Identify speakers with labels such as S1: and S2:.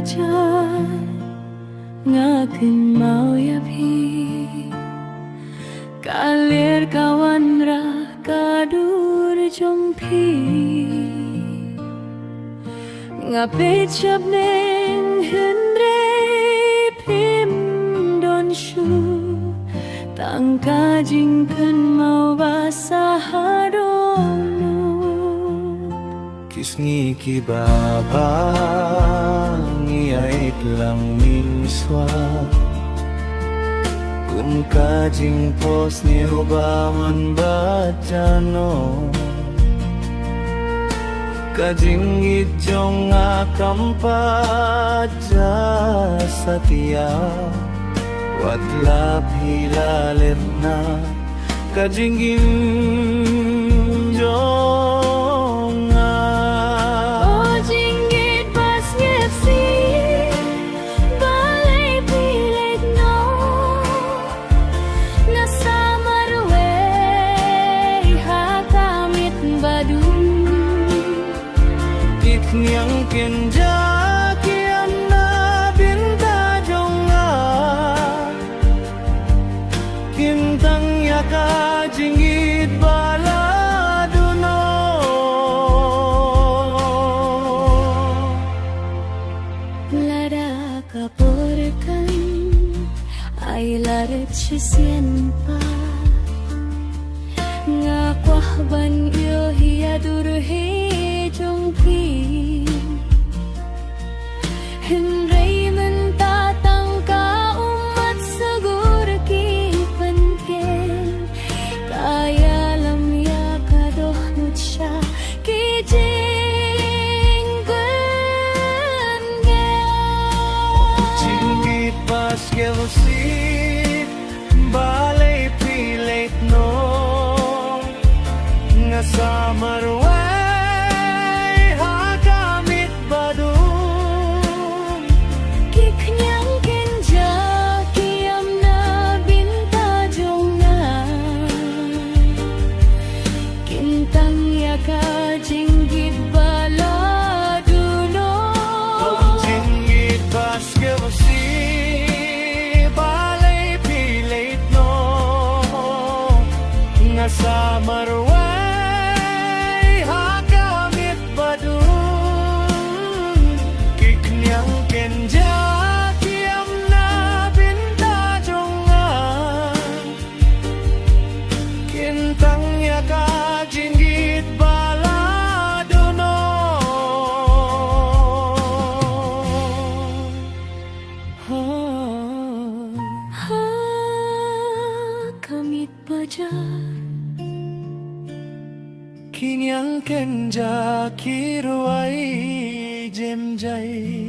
S1: belajar ngakin mau ya pi kalir kawan ra kadur jompi ngapit siap neng hendre pim don shu tangka jingken mau basah hadonu
S2: kisngi ki baba ngi ait lang minswa kun kajing pos ni ubaman bacano kajing ijong akam paja satia watla hilalirna kajing injong
S1: oh jinggit pas ngepsi balay pilit no nasa marwe hakamit badung
S2: iknyang kenja kian na binta jonga kintang yaka jingit baladuno
S1: lada kaporkan ay larit sisimpa ngakwah ban yo hiya durhe jongpi Henry mentatang ka umat segur ki penken kaya lam ya kadoh nutsya ki jinggen
S2: jingit pas gelsi balay pilit no ngasamar sa marway hakamit badun kiknyang kenja kiam na binta jonga kintang yaka jinggit baladono
S1: hakamit bajar
S2: kinyang kenja kiruai jem jai